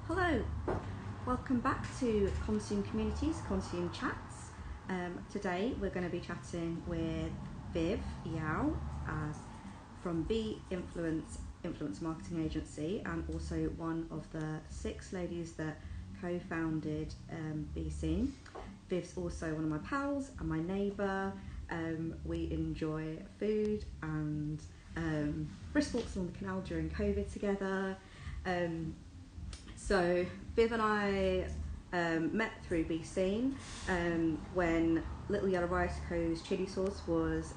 Hello, welcome back to Consume Communities, Consume Chats. Today we're going to be chatting with Viv Yao from Influence Marketing Agency, and also one of the 6 ladies that co-founded Besean. Viv's also one of my pals and my neighbour. We enjoy food and brisk walks along the canal during COVID together. So Viv and I met through Besean when Little Yellow Rice Co's chili sauce was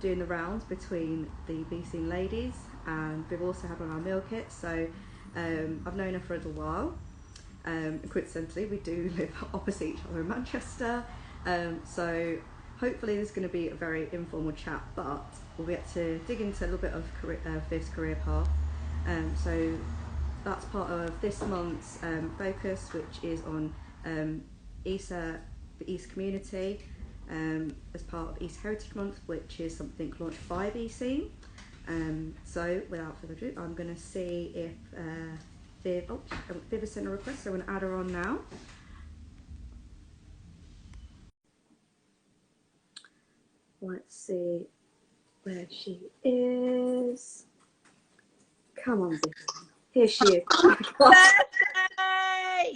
doing the rounds between the Besean ladies, and Viv also had one of our meal kits. So I've known her for a little while. Coincidentally, we do live opposite each other in Manchester. So hopefully this is going to be a very informal chat, but we'll get to dig into a little bit of Viv's career path. So that's part of this month's focus, which is on the East community, as part of East Heritage Month, which is something launched by BC. So without further ado, I'm going to see if Viv has sent a request, so I'm going to add her on now. Let's see where she is. Come on, Viv. Here she is. Hey!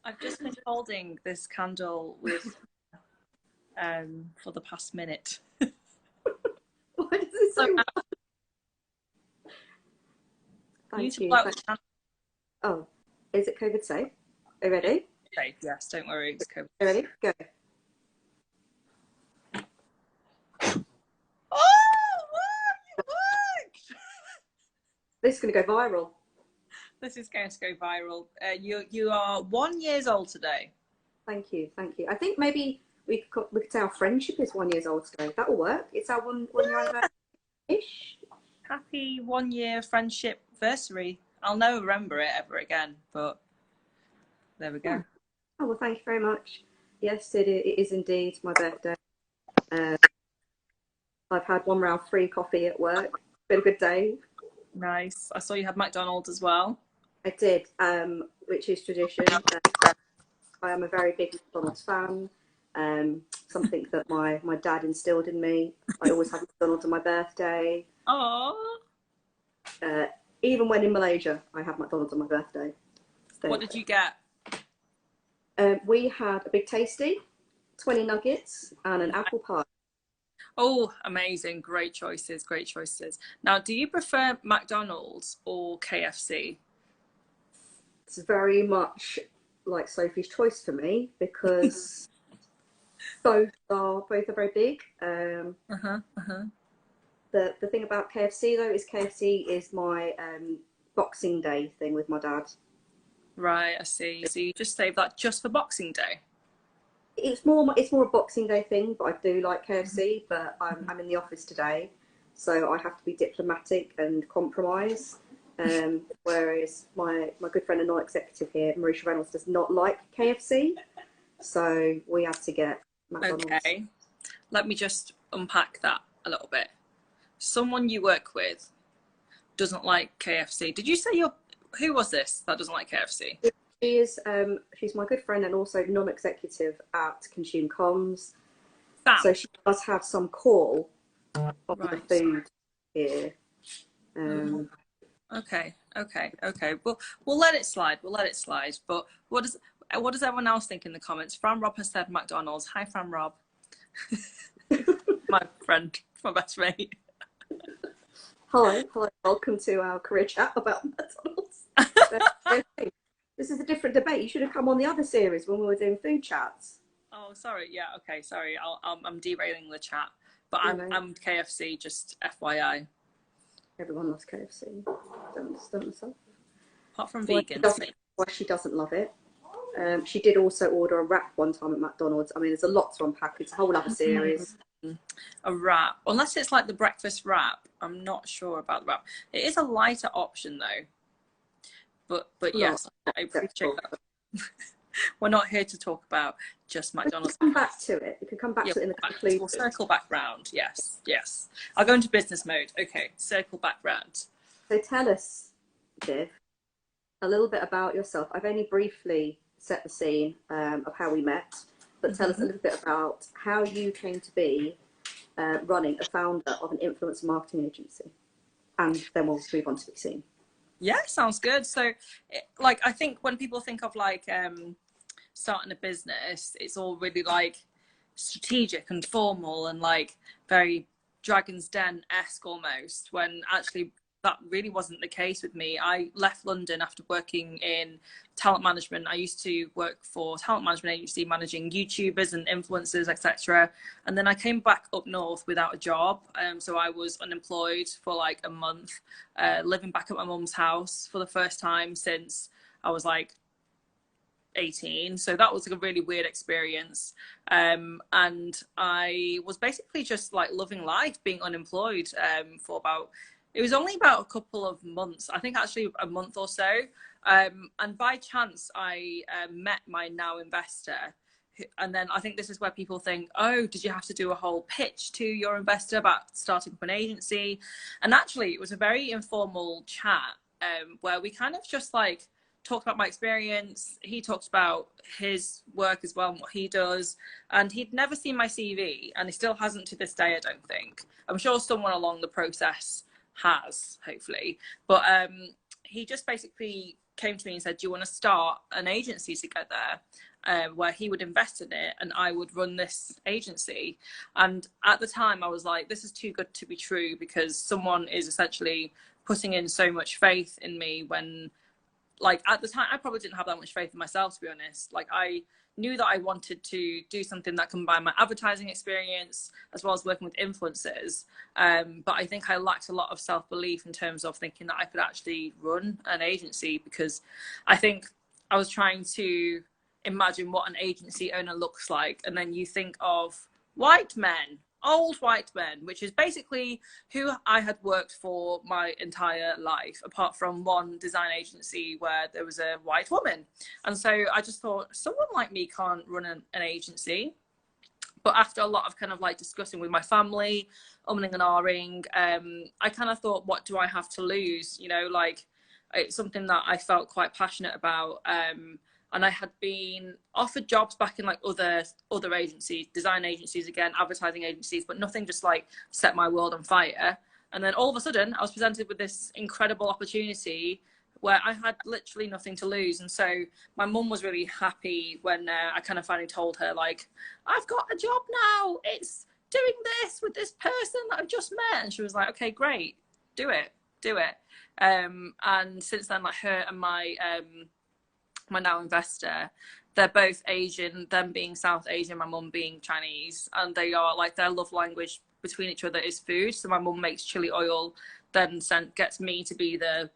I've just been holding this candle with for the past minute. Why does it so much? Thank you. Oh, is it COVID safe? Are you ready? Okay, yes, don't worry, it's COVID. Are you ready? Go. Oh, it worked! This is going to go viral. This is going to go viral. You are 1 year old today. Thank you, thank you. I think maybe we could say our friendship is 1 year old today. That will work. It's our one year anniversary-ish. Happy 1 year friendship anniversary. I'll never remember it ever again, but there we go. Oh, well, thank you very much. Yes, it is indeed my birthday. I've had 1 round free coffee at work. Been a good day. Nice. I saw you had McDonald's as well. I did, which is tradition. I am a very big McDonald's fan. Something that my dad instilled in me. I always have McDonald's on my birthday. Aww. Even when in Malaysia, I have McDonald's on my birthday. So, what did you get? We had a big tasty, 20 nuggets, and an apple pie. Oh, amazing. Great choices, great choices. Now, do you prefer McDonald's or KFC? It's very much like Sophie's choice for me, because both are very big. The thing about KFC though is KFC is my Boxing Day thing with my dad. Right, I see. So you just save that just for Boxing Day? It's more a Boxing Day thing, but I do like KFC. But I'm in the office today, so I have to be diplomatic and compromise. Whereas my good friend and non-executive here, Marisha Reynolds, does not like KFC, so we had to get McDonald's. Okay, let me just unpack that a little bit. Someone you work with doesn't like KFC. Did you say who was this that doesn't like KFC? She's my good friend and also non-executive at Consume Comms. Sam. So she does have some call on Right. the food here. Okay. We'll let it slide. But what does everyone else think in the comments? Fran Rob has said McDonald's. Hi, Fran Rob. My friend, my best mate. Hi, welcome to our career chat about McDonald's. This is a different debate. You should have come on the other series when we were doing food chats. Oh, sorry. Yeah, okay, sorry. I'm derailing the chat. But I'm KFC, just FYI. Everyone loves KFC. Don't understand myself. Apart from vegans. Why she doesn't love it. She did also order a wrap one time at McDonald's. I mean, there's a lot to unpack. It's a whole other series. A wrap. Unless it's like the breakfast wrap. I'm not sure about the wrap. It is a lighter option though. But yes, I appreciate that. We're not here to talk about just McDonald's. We can come back to it. We can come back to it in the conclusion. We'll circle back round. Yes. I'll go into business mode. Okay, circle back round. So tell us, Viv, a little bit about yourself. I've only briefly set the scene of how we met, but tell us a little bit about how you came to be running a founder of an influencer marketing agency, and then we'll move on to Besean. Yeah, sounds good. So, like, I think when people think of like starting a business, it's all really like strategic and formal and like very Dragon's Den-esque almost, when actually that really wasn't the case with me. I left London after working in talent management. I used to work for a talent management agency managing YouTubers and influencers, etc. And then I came back up north without a job. So I was unemployed for like a month, living back at my mum's house for the first time since I was like 18. So that was like a really weird experience. And I was basically just like loving life, being unemployed for about, it was only about a couple of months, I think actually a month or so. And by chance, I met my now investor. And then I think this is where people think, oh, did you have to do a whole pitch to your investor about starting up an agency? And actually, it was a very informal chat where we kind of just like talked about my experience. He talked about his work as well and what he does. And he'd never seen my CV, and he still hasn't to this day, I don't think. I'm sure someone along the process has, hopefully. But he just basically came to me and said, do you want to start an agency together? Where he would invest in it and I would run this agency. And at the time I was like, this is too good to be true, because someone is essentially putting in so much faith in me when, like, at the time I probably didn't have that much faith in myself, to be honest. Like, I knew that I wanted to do something that combined my advertising experience as well as working with influencers. But I think I lacked a lot of self-belief in terms of thinking that I could actually run an agency, because I think I was trying to imagine what an agency owner looks like. And then you think of white men, old white men, which is basically who I had worked for my entire life, apart from one design agency where there was a white woman. And so I just thought, someone like me can't run an agency. But after a lot of kind of like discussing with my family, umming and ahhing, I kind of thought, what do I have to lose? You know, like, it's something that I felt quite passionate about. And I had been offered jobs back in like other agencies, design agencies again, advertising agencies, but nothing just like set my world on fire. And then all of a sudden I was presented with this incredible opportunity where I had literally nothing to lose. And so my mum was really happy when I kind of finally told her, like, I've got a job now. It's doing this with this person that I've just met. And she was like, okay, great. Do it. And since then, like, her and my now investor, they're both Asian, them being South Asian, my mum being Chinese, and they are like, their love language between each other is food. So my mum makes chili oil, then gets me to be the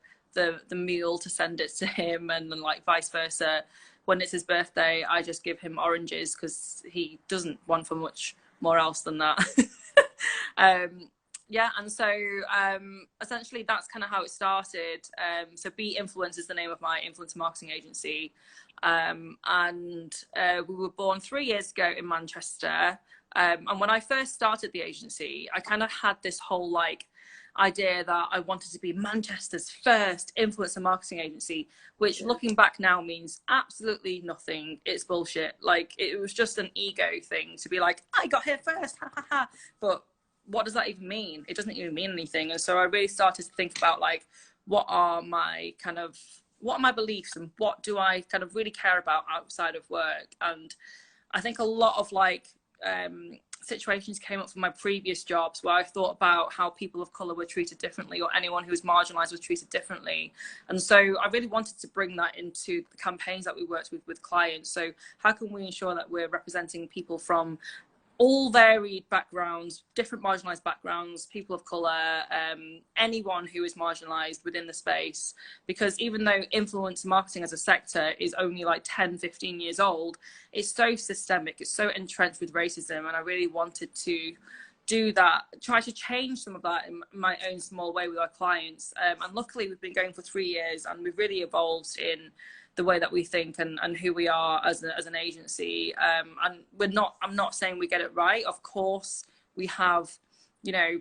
mule to send it to him, and then like vice versa. When it's his birthday, I just give him oranges because he doesn't want for much more else than that. Yeah, and so essentially that's kind of how it started. So Be Influence is the name of my influencer marketing agency. And we were born 3 years ago in Manchester. And when I first started the agency, I kind of had this whole like idea that I wanted to be Manchester's first influencer marketing agency, which looking back now means absolutely nothing. It's bullshit. Like, it was just an ego thing to be like, I got here first, ha ha ha. But what does that even mean? It doesn't even mean anything. And so I really started to think about like, what are my beliefs and what do I kind of really care about outside of work? And I think a lot of like situations came up from my previous jobs where I thought about how people of colour were treated differently, or anyone who was marginalised was treated differently. And so I really wanted to bring that into the campaigns that we worked with clients. So how can we ensure that we're representing people from all varied backgrounds, different marginalised backgrounds, people of colour, anyone who is marginalised within the space? Because even though influencer marketing as a sector is only like 10, 15 years old, it's so systemic, it's so entrenched with racism. And I really wanted to do that, try to change some of that in my own small way with our clients. And luckily we've been going for 3 years and we've really evolved in the way that we think and who we are as an agency. And I'm not saying we get it right. Of course, we have you know,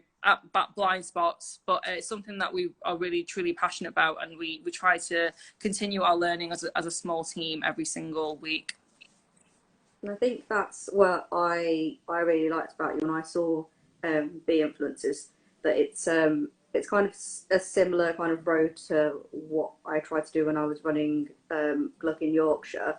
blind spots, but it's something that we are really truly passionate about, and we try to continue our learning as a small team every single week. And I think that's what I really liked about you when I saw Be Influencers, that it's kind of a similar kind of road to what I tried to do when I was running Glug in Yorkshire,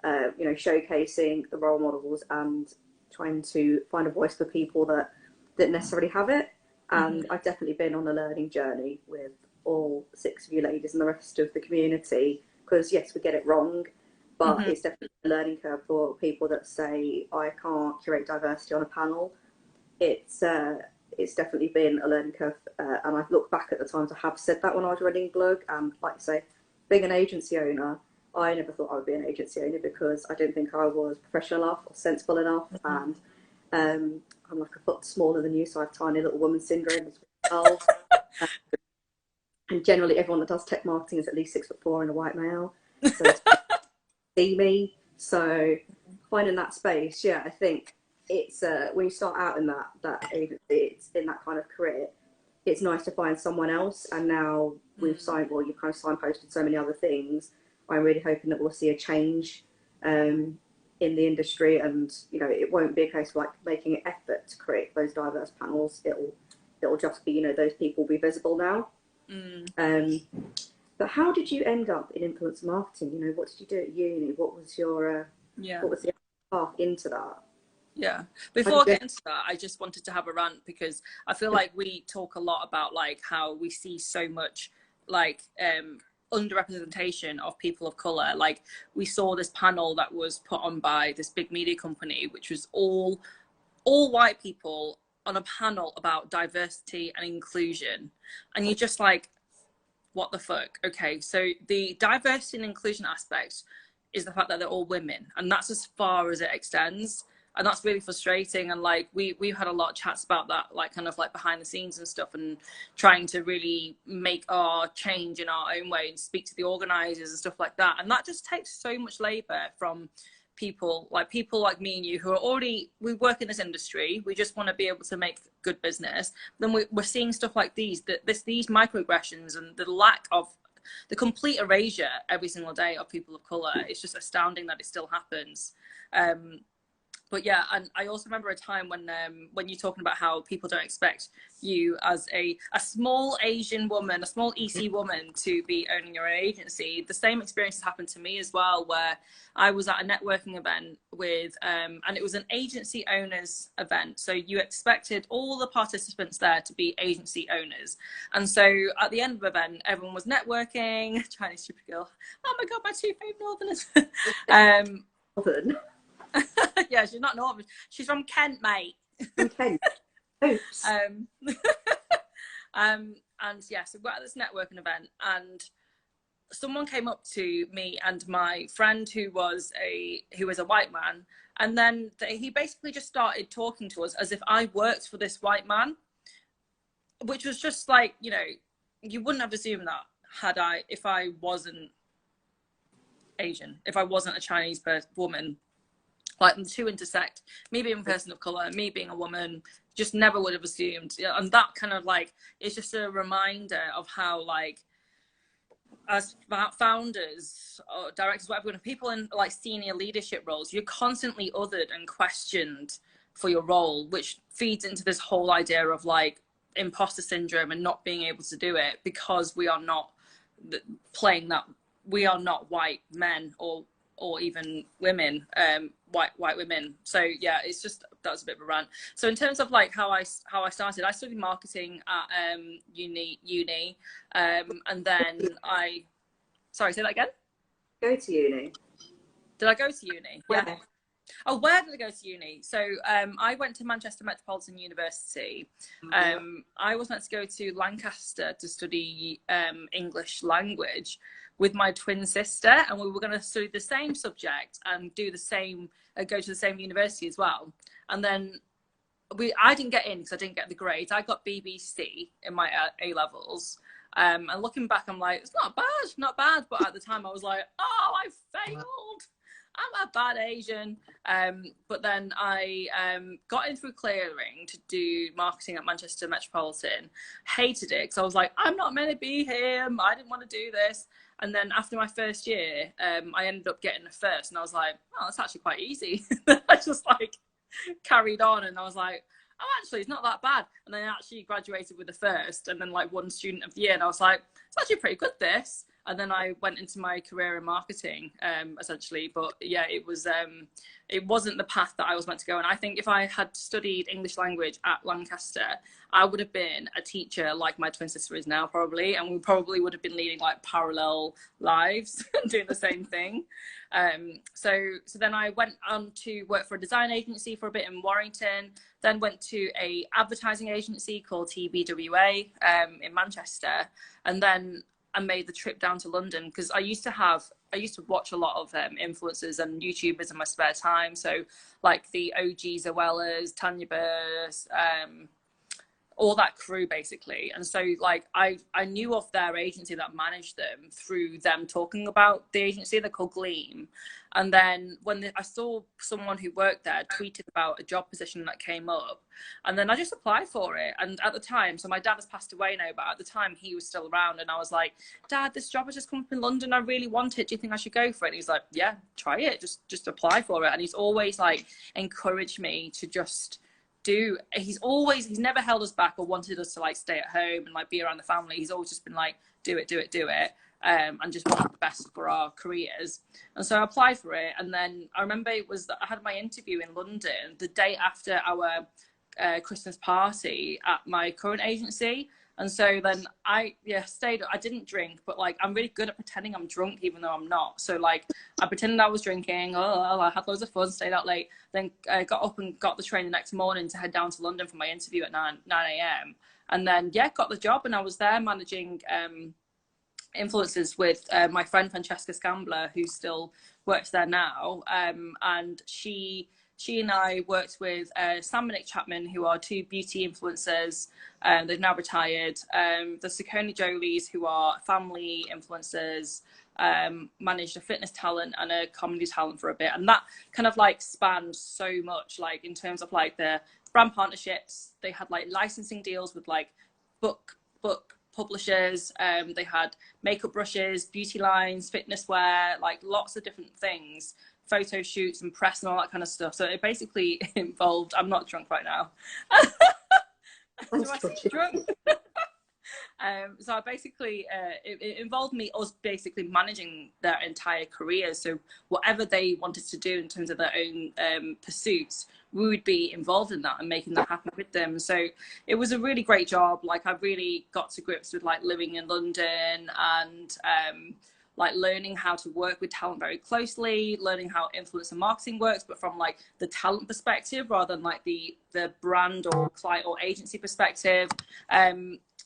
you know, showcasing the role models and trying to find a voice for people that didn't necessarily have it. And I've definitely been on a learning journey with all 6 of you ladies and the rest of the community, because yes, we get it wrong, but it's definitely a learning curve for people that say, I can't curate diversity on a panel. It's definitely been a learning curve, and I've looked back at the times I have said that when I was running Glug, and like I say, being an agency owner, I never thought I would be an agency owner because I didn't think I was professional enough or sensible enough, and I'm like a foot smaller than you, so I have tiny little woman syndrome as well. And generally everyone that does tech marketing is at least 6'4" and a white male, so see me. So finding that space, yeah, I think it's when you start out in that agency, it's in that kind of career, it's nice to find someone else. And now we've you've kind of signposted so many other things. I'm really hoping that we'll see a change in the industry, and you know, it won't be a case of like making an effort to create those diverse panels. It'll just be, you know, those people will be visible now. But how did you end up in influencer marketing? You know, what did you do at uni? What was your what was the path into that? Yeah. Before I get into that, I just wanted to have a rant, because I feel like we talk a lot about like how we see so much like underrepresentation of people of color. Like we saw this panel that was put on by this big media company, which was all white people on a panel about diversity and inclusion, and you're just like, what the fuck? Okay, so the diversity and inclusion aspect is the fact that they're all women, and that's as far as it extends. And that's really frustrating. And like we've had a lot of chats about that, like kind of like behind the scenes and stuff, and trying to really make our change in our own way and speak to the organizers and stuff like that. And that just takes so much labor from people like me and you, who are we work in this industry, we just want to be able to make good business. Then we're seeing stuff like these microaggressions and the lack of the complete erasure every single day of people of color. It's just astounding that it still happens. But yeah, and I also remember a time when you're talking about how people don't expect you as a small Asian woman, a small EC woman, to be owning your own agency. The same experience has happened to me as well, where I was at a networking event with, and it was an agency owners event. So you expected all the participants there to be agency owners. And so at the end of the event, everyone was networking. Chinese stupid girl. Oh my God, my 2 favorite Northerners. Northern. Yeah, she's not Northern. She's from Kent, mate. From Kent. Oops. And yeah, so we're at this networking event, and someone came up to me and my friend who was a white man, and then he basically just started talking to us as if I worked for this white man, which was just like, you know, you wouldn't have assumed that if I wasn't Asian, if I wasn't a Chinese woman. Like the two intersect, me being a person of color, me being a woman, just never would have assumed. And that kind of like, it's just a reminder of how, like, as founders or directors, whatever, people in like senior leadership roles, you're constantly othered and questioned for your role, which feeds into this whole idea of like imposter syndrome and not being able to do it because we are not playing that, we are not white men or even women, white women. So yeah, it's just, that was a bit of a rant. So in terms of like how I started, I studied marketing at uni, and then sorry, say that again. Go to uni. Did I go to uni? Where? Yeah. Oh, where did I go to uni? So I went to Manchester Metropolitan University. I was meant to go to Lancaster to study English language with my twin sister, and we were going to study the same subject and do the same, go to the same university as well. And then I didn't get in because I didn't get the grades. I got BBC in my A levels. And looking back, I'm like, it's not bad. But at the time I was like, oh, I failed. I'm a bad Asian. But then I got in through clearing to do marketing at Manchester Metropolitan. Hated it because I was like, I'm not meant to be here. I didn't want to do this. And then after my first year, I ended up getting a first, and I was like, oh, that's actually quite easy. I just like carried on, and I was like, oh, actually, it's not that bad. And then I actually graduated with a first, and then like won student of the year, and I was like, it's actually pretty good, this. And then I went into my career in marketing, essentially. But yeah, it wasn't the path that I was meant to go. And I think if I had studied English language at Lancaster, I would have been a teacher like my twin sister is now, probably. And we probably would have been leading like parallel lives and doing the same thing. So then I went on to work for a design agency for a bit in Warrington, then went to a advertising agency called TBWA in Manchester. And then I made the trip down to London because I used to watch a lot of influencers and YouTubers in my spare time. So like the OG Zoellas, Tanya Burrs, all that crew basically. And so like I knew of their agency that managed them through them talking about the agency. They're called Gleam. And then when I saw someone who worked there tweeted about a job position that came up, and then I just applied for it. And at the time, so my dad has passed away now, but at the time he was still around, and I was like, Dad, this job has just come up in London, I really want it, do you think I should go for it? And he's like, yeah, try it, just apply for it. And he's always like encouraged me to just he's never held us back or wanted us to like stay at home and like be around the family. He's always just been like, do it, and just want the best for our careers. And so I applied for it, and then I remember it was that I had my interview in London the day after our Christmas party at my current agency. And so then I stayed. I didn't drink, but like I'm really good at pretending I'm drunk even though I'm not. So like I pretended I was drinking. I had loads of fun, stayed out late, then got up and got the train the next morning to head down to London for my interview at 9 a.m. And then got the job, and I was there managing influencers with my friend Francesca Scambler, who still works there now, and she and I worked with Sam and Nick Chapman, who are two beauty influencers. They've now retired. The Saucony Jolies, who are family influencers, managed a fitness talent and a comedy talent for a bit. And that kind of like spanned so much, like in terms of like the brand partnerships. They had like licensing deals with like book publishers. They had makeup brushes, beauty lines, fitness wear, like lots of different things, photo shoots and press and all that kind of stuff. So it basically involved, I'm not drunk right now. Do I seem drunk? So I basically, it involved us basically managing their entire career. So whatever they wanted to do in terms of their own pursuits, we would be involved in that and making that happen with them. So it was a really great job. Like I really got to grips with like living in London and like learning how to work with talent very closely, learning how influencer marketing works, but from like the talent perspective rather than like the brand or client or agency perspective.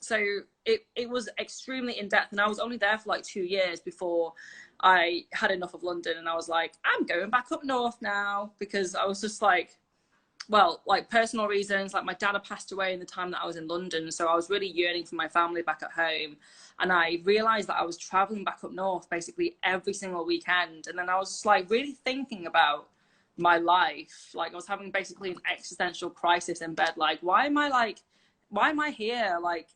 So it was extremely in-depth, and I was only there for like 2 years before I had enough of London, and I was like, I'm going back up north now, because I was just like, well, like personal reasons, like my dad had passed away in the time that I was in London, so I was really yearning for my family back at home. And I realized that I was traveling back up north basically every single weekend, and then I was just like really thinking about my life. Like I was having basically an existential crisis in bed, like why am I here? Like,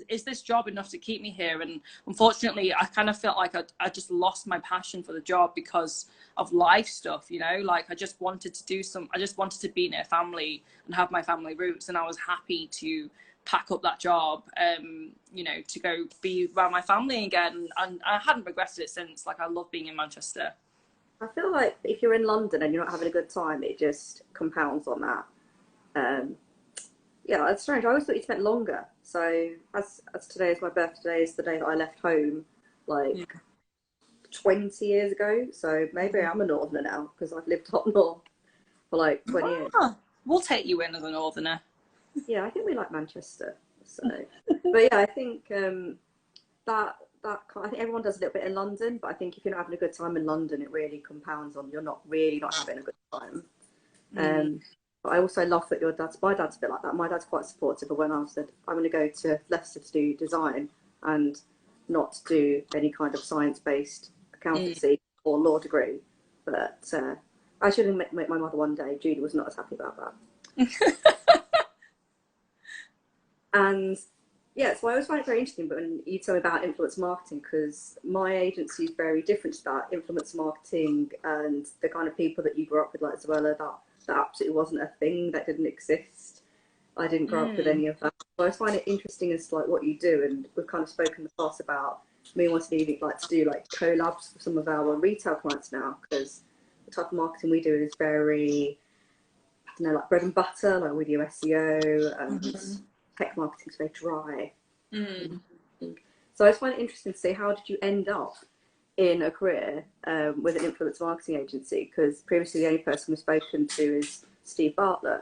is this job enough to keep me here? And unfortunately, I kind of felt like I just lost my passion for the job because of life stuff, you know, like I just wanted to be near family and have my family roots. And I was happy to pack up that job, you know, to go be around my family again. And I hadn't regretted it since. Like I love being in Manchester. I feel like if you're in London and you're not having a good time, it just compounds on that. Yeah, that's strange. I always thought you spent longer. So as today is my birthday, is the day that I left home, like 20 years ago. So maybe I'm a northerner now because I've lived up north for like 20 years. We'll take you in as a northerner. Yeah, I think we like Manchester. So, but yeah, I think I think everyone does a little bit in London, but I think if you're not having a good time in London, it really compounds on you're not having a good time. But I also love that my dad's a bit like that. My dad's quite supportive, but when I said I'm going to go to Leicester to do design and not do any kind of science-based accountancy or law degree, but I should have met my mother one day. Judy was not as happy about that. And yeah, so I always find it very interesting when you tell me about influence marketing, because my agency is very different to that. Influence marketing and the kind of people that you grew up with, like Zoella, that absolutely wasn't a thing, that didn't exist. I didn't grow up with any of that. So I always find it interesting as to like what you do, and we've kind of spoken in the past about me wanting to like to do like collabs with some of our retail clients now, because the type of marketing we do is very, I don't know, like bread and butter, like we do SEO and tech marketing is very dry. So I just find it interesting to see, how did you end up in a career with an influence marketing agency? Because previously the only person we've spoken to is Steve Bartlett,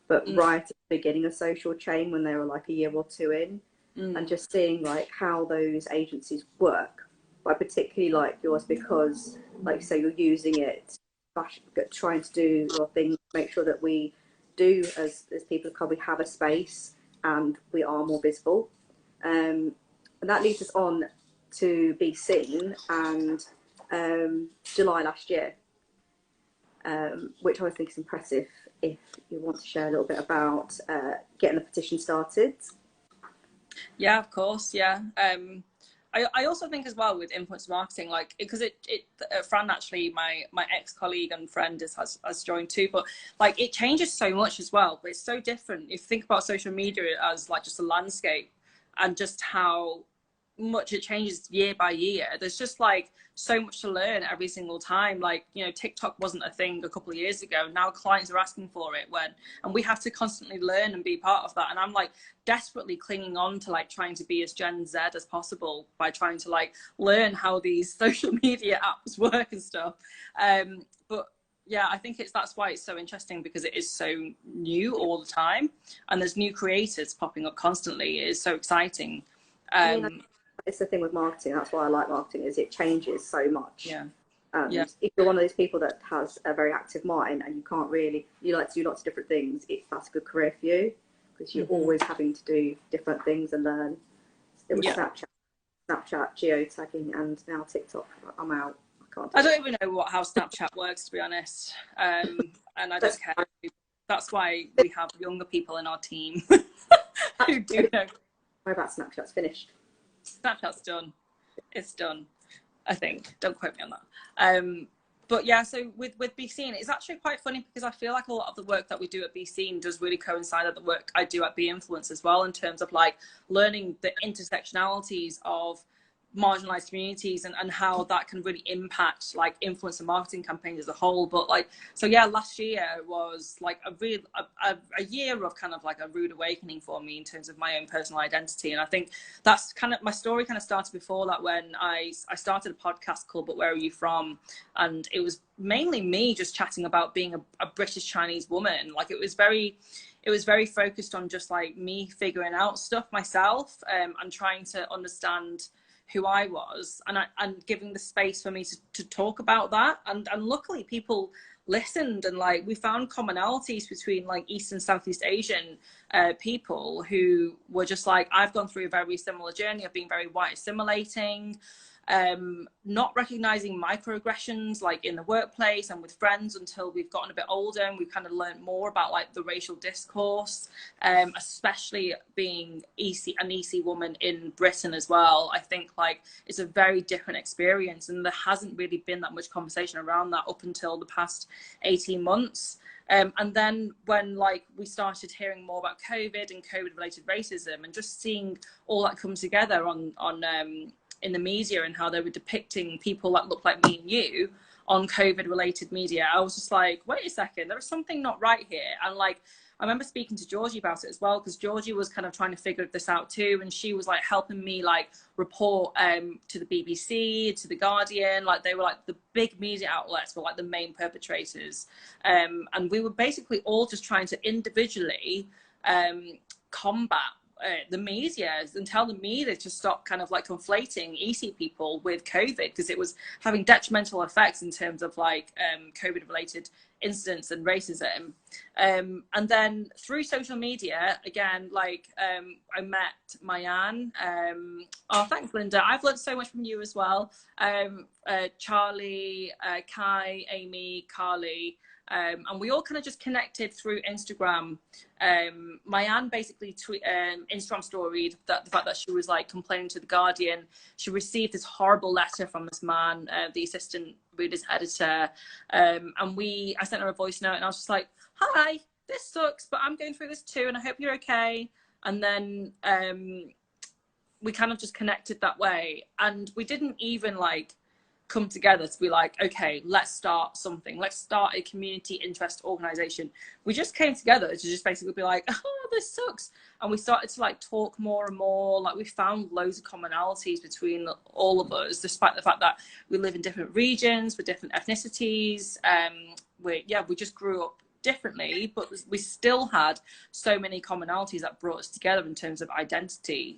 but right at the beginning of Social Chain, when they were like a year or two in, and just seeing like how those agencies work. I particularly like yours because, like you say, you're using it, trying to do your thing, make sure that we do, as people of colour, we have a space and we are more visible. And that leads us on to Besean and July last year, which I think is impressive. If you want to share a little bit about getting the petition started. Yeah, of course. Yeah. I also think as well with influence marketing, like, because Fran, actually, my ex-colleague and friend has joined too, but like it changes so much as well, but it's so different. If you think about social media as like just a landscape, and just how much it changes year by year, there's just like so much to learn every single time. Like, you know, TikTok wasn't a thing a couple of years ago. Now clients are asking for it, and we have to constantly learn and be part of that. And I'm like desperately clinging on to like trying to be as Gen Z as possible by trying to like learn how these social media apps work and stuff. But yeah, I think that's why it's so interesting, because it is so new all the time, and there's new creators popping up constantly. It is so exciting. I mean, it's the thing with marketing. That's why I like marketing, is it changes so much. Yeah. And if you're one of those people that has a very active mind and you like to do lots of different things, that's a good career for you, because you're always having to do different things and learn. It was Snapchat, geotagging, and now TikTok. I'm out. I don't even know how Snapchat works, to be honest. And I don't care. That's why we have younger people in our team who do know. What about Snapchat's finished? Snapchat's done. It's done, I think. Don't quote me on that. But yeah, so with Besean, it's actually quite funny, because I feel like a lot of the work that we do at Besean does really coincide with the work I do at Be Influence as well, in terms of like learning the intersectionalities of marginalized communities and how that can really impact like influencer marketing campaigns as a whole. But like, so yeah, last year was like a year of kind of like a rude awakening for me in terms of my own personal identity. And I think that's kind of, my story kind of started before that, when I started a podcast called But Where Are You From? And it was mainly me just chatting about being a British Chinese woman. Like it was very focused on just like me figuring out stuff myself, and trying to understand who I was, and giving the space for me to talk about that. And luckily people listened, and like we found commonalities between like East and Southeast Asian people who were just like, I've gone through a very similar journey of being very white assimilating, not recognizing microaggressions like in the workplace and with friends until we've gotten a bit older, and we've kind of learned more about like the racial discourse, especially being an EC woman in Britain as well. I think like it's a very different experience, and there hasn't really been that much conversation around that up until the past 18 months. And then when like we started hearing more about COVID and COVID related racism, and just seeing all that come together on in the media, and how they were depicting people that look like me and you on COVID related media, I was just like, wait a second, there is something not right here. And like, I remember speaking to Georgie about it as well, because Georgie was kind of trying to figure this out too. And she was like helping me like report to the BBC, to the Guardian, like they were like the big media outlets were like the main perpetrators. And we were basically all just trying to individually combat the media and tell the media to stop kind of like conflating EC people with COVID, because it was having detrimental effects in terms of like COVID related incidents and racism. And then through social media, again, like I met Mayan. Oh, thanks, Linda. I've learned so much from you as well. Charlie, Kai, Amy, Carly. And we all kind of just connected through Instagram. Mayan basically Instagram storied that the fact that she was like complaining to the Guardian. She received this horrible letter from this man, the assistant reader's editor, and I sent her a voice note, and I was just like, "Hi, this sucks, but I'm going through this too, and I hope you're okay." And then we kind of just connected that way, and we didn't even like come together to be like, okay, let's start something, let's start a community interest organization. We just came together to just basically be like, oh, this sucks, and we started to like talk more and more. Like we found loads of commonalities between all of us, despite the fact that we live in different regions with different ethnicities. We just grew up differently, but we still had so many commonalities that brought us together in terms of identity.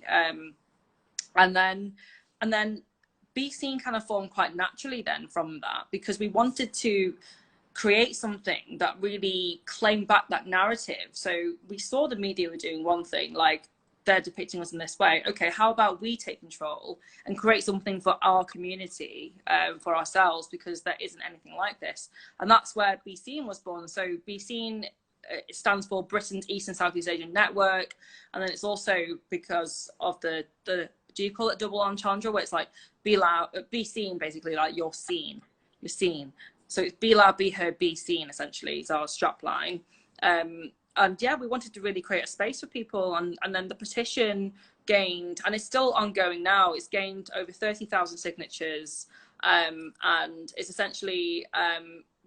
And then Besean kind of formed quite naturally then from that, because we wanted to create something that really claimed back that narrative. So we saw the media were doing one thing, like they're depicting us in this way. Okay, how about we take control and create something for our community, for ourselves, because there isn't anything like this. And that's where Besean was born. So Besean, it stands for Britain's East and Southeast Asian Network. And then it's also because of the do you call it double entendre, where it's like be loud, be seen, basically, like you're seen. So it's be loud, be heard, be seen, essentially, is our strap line. And yeah, we wanted to really create a space for people. And then the petition gained, and it's still ongoing now, it's gained over 30,000 signatures. And it's essentially,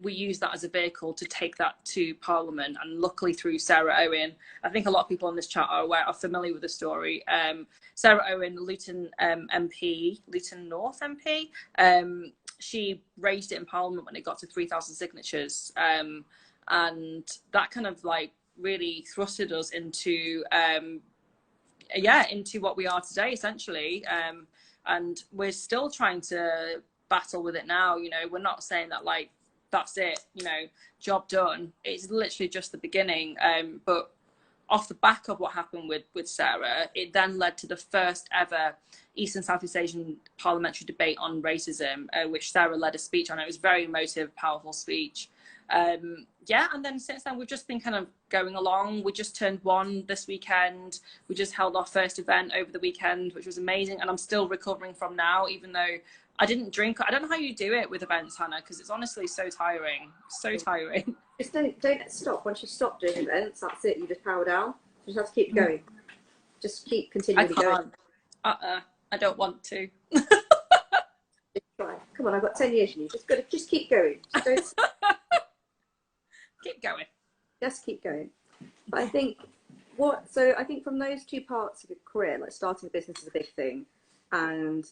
we use that as a vehicle to take that to Parliament. And luckily through Sarah Owen, I think a lot of people in this chat are familiar with the story. Sarah Owen, Luton MP, Luton North MP, she raised it in Parliament when it got to 3,000 signatures. And that kind of like really thrusted us into, into what we are today, essentially. And we're still trying to battle with it now. You know, we're not saying that like, that's it, you know, job done. It's literally just the beginning. But off the back of what happened with Sarah, it then led to the first ever East and Southeast Asian parliamentary debate on racism, which Sarah led a speech on. It was a very emotive, powerful speech. And then since then, we've just been kind of going along. We just turned 1 this weekend. We just held our first event over the weekend, which was amazing. And I'm still recovering from now, even though I didn't drink. I don't know how you do it with events, Hannah, because it's honestly so tiring. So tiring. Just don't stop. Once you stop doing events, that's it. You just power down. You just have to keep going. Just keep continually going. I don't want to. Just try. Come on, I've got 10 years in you. Just keep going. Just don't keep going. Just keep going. But I think from those two parts of your career, like starting a business is a big thing, and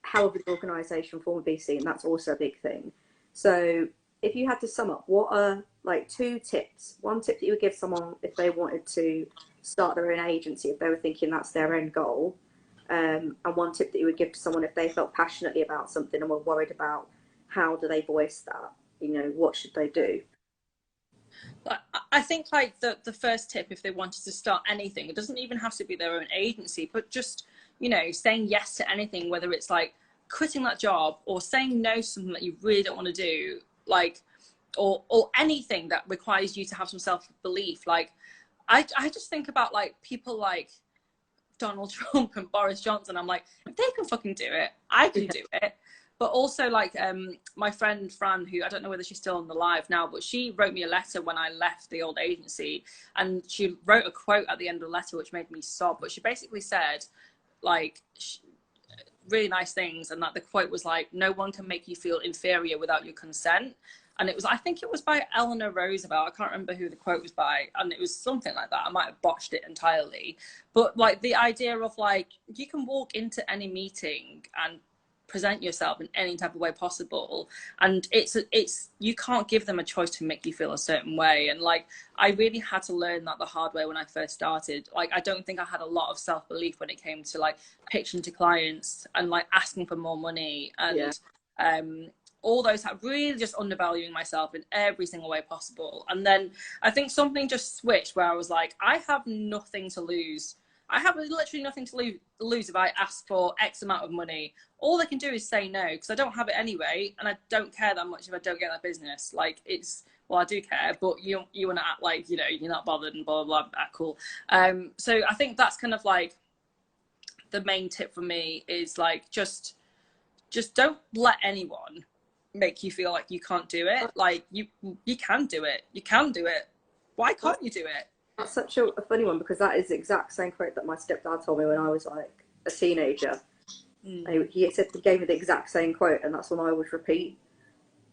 however the organisation formed Besean, that's also a big thing. So if you had to sum up, what are like 2 tips? One tip that you would give someone if they wanted to start their own agency, if they were thinking that's their end goal, and one tip that you would give to someone if they felt passionately about something and were worried about how do they voice that, you know, what should they do? I think like the first tip, if they wanted to start anything, it doesn't even have to be their own agency, but just, you know, saying yes to anything, whether it's like quitting that job or saying no to something that you really don't want to do, like, or anything that requires you to have some self-belief. Like, I just think about like people like Donald Trump and Boris Johnson. I'm like, if they can fucking do it, I can do it. But also like my friend Fran, who I don't know whether she's still on the live now, but she wrote me a letter when I left the old agency, and she wrote a quote at the end of the letter which made me sob. But she basically said like really nice things, and that the quote was like, no one can make you feel inferior without your consent. And it was, I think it was by Eleanor Roosevelt. I can't remember who the quote was by. And it was something like that. I might have botched it entirely. But like the idea of like, you can walk into any meeting and present yourself in any type of way possible, and it's you can't give them a choice to make you feel a certain way. And like, I really had to learn that the hard way when I first started. Like, I don't think I had a lot of self-belief when it came to like pitching to clients and like asking for more money, and all those, really just undervaluing myself in every single way possible. And then I think something just switched where I was like, I have nothing to lose. I have literally nothing to lose if I ask for X amount of money. All they can do is say no, because I don't have it anyway, and I don't care that much if I don't get that business. Like, it's, well, I do care, but you want to act like, you know, you're not bothered and blah, blah, blah, cool. So I think that's kind of like the main tip for me is like, just don't let anyone make you feel like you can't do it. Like, you can do it. You can do it. Why can't you do it? That's such a funny one, because that is the exact same quote that my stepdad told me when I was like a teenager. He said, he gave me the exact same quote, and that's one I always repeat.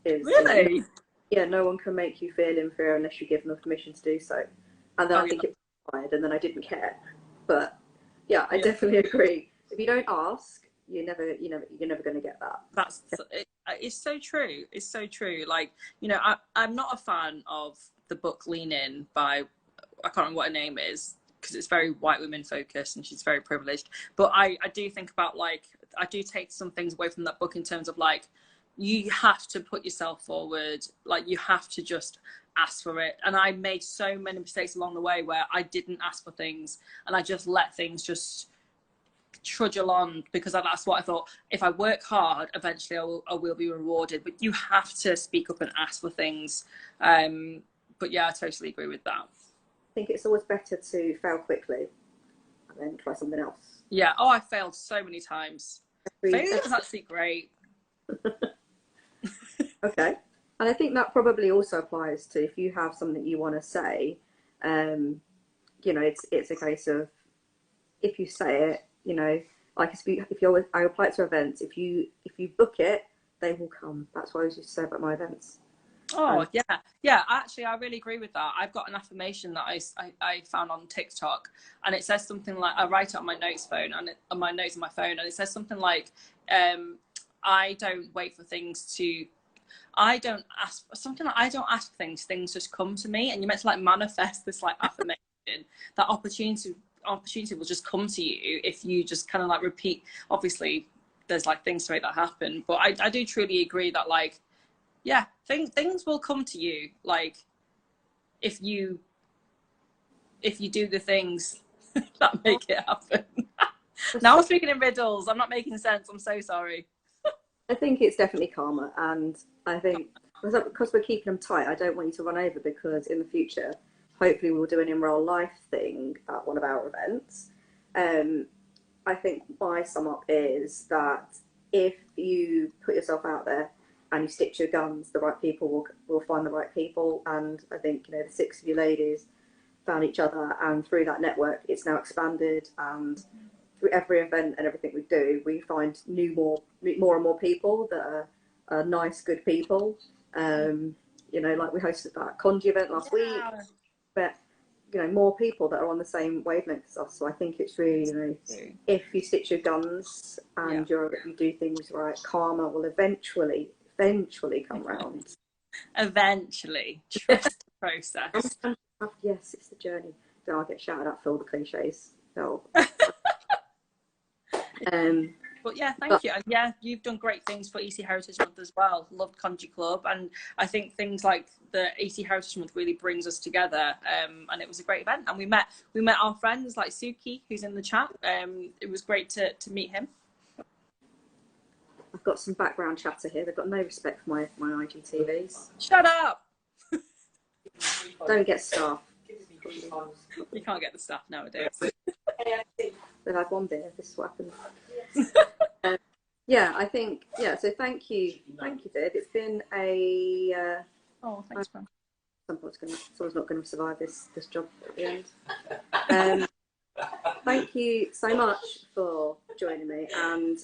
Really? Yeah, no one can make you feel inferior unless you give them permission to do so. And then I think it was, and then I didn't care. But yeah, I definitely agree. If you don't ask, you're never going to get that. It's so true. It's so true. Like, you know, I'm not a fan of the book Lean In by, I can't remember what her name is, because it's very white women focused and she's very privileged. But I do think about, like, I do take some things away from that book in terms of like, you have to put yourself forward. Like, you have to just ask for it. And I made so many mistakes along the way where I didn't ask for things and I just let things just trudge along, because that's what I thought. If I work hard, eventually I will be rewarded. But you have to speak up and ask for things. But yeah, I totally agree with that. I think it's always better to fail quickly and then try something else. Yeah. Oh, I failed so many times. Failure is actually great. Okay. And I think that probably also applies to if you have something you want to say, you know, it's a case of, if you say it, you know, like I apply it to events, if you book it, they will come. That's what I used to say about my events. Oh, yeah. Actually, I really agree with that. I've got an affirmation that I found on TikTok, and it says something like, I write it on my notes phone and on my notes on my phone, and it says something like, I don't wait for things to, I don't ask for things just come to me. And you're meant to like manifest this like affirmation that opportunity will just come to you if you just kind of like repeat. Obviously, there's like things to make that happen, but I do truly agree that like, yeah, things will come to you, like, if you do the things that make it happen. Now I'm speaking in riddles. I'm not making sense. I'm so sorry. I think it's definitely karma, and I think because we're keeping them tight, I don't want you to run over, because in the future, hopefully we'll do an in real life thing at one of our events. I think my sum up is that if you put yourself out there and you stick to your guns, the right people will find the right people. And I think, you know, the 6 of you ladies found each other, and through that network, it's now expanded. And through every event and everything we do, we find more and more people that are nice, good people. You know, like we hosted that Conji event last week, but you know, more people that are on the same wavelength as us. So I think it's really, you know, if you stick to your guns and you do things right, karma will eventually come round. Eventually, trust the process. Yes, it's the journey. Then I'll get shouted at for all the cliches. So, but yeah, thank you. And yeah, you've done great things for EC Heritage Month as well. Loved Conji Club, and I think things like the EC Heritage Month really brings us together. And it was a great event, and we met our friends like Suki, who's in the chat. It was great to meet him. I've got some background chatter here. They've got no respect for my IGTVs. Shut up! Don't get staff. You can't get the stuff nowadays. They've had one beer. This is what happens. Yeah, I think, yeah, so thank you, Viv. It's been a... oh, thanks, man. Someone's not going to survive this job at the end. Thank you so much for joining me and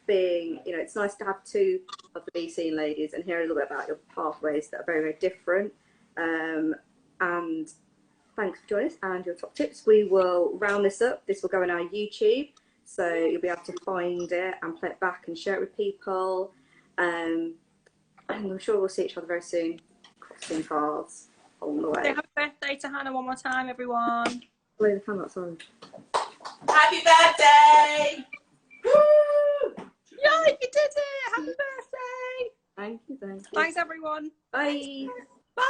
being, you know, it's nice to have two of the Besean ladies and hear a little bit about your pathways that are very, very different. And thanks for joining us and your top tips. We will round this up. This will go on our YouTube. so you'll be able to find it and play it back and share it with people. And I'm sure we'll see each other very soon, crossing paths along the way. Say happy birthday to Hannah one more time, everyone. Blow the camera, sorry. Happy birthday! Woo! Yeah, you did it! Happy birthday! Thank you. Thanks, everyone. Bye. Bye.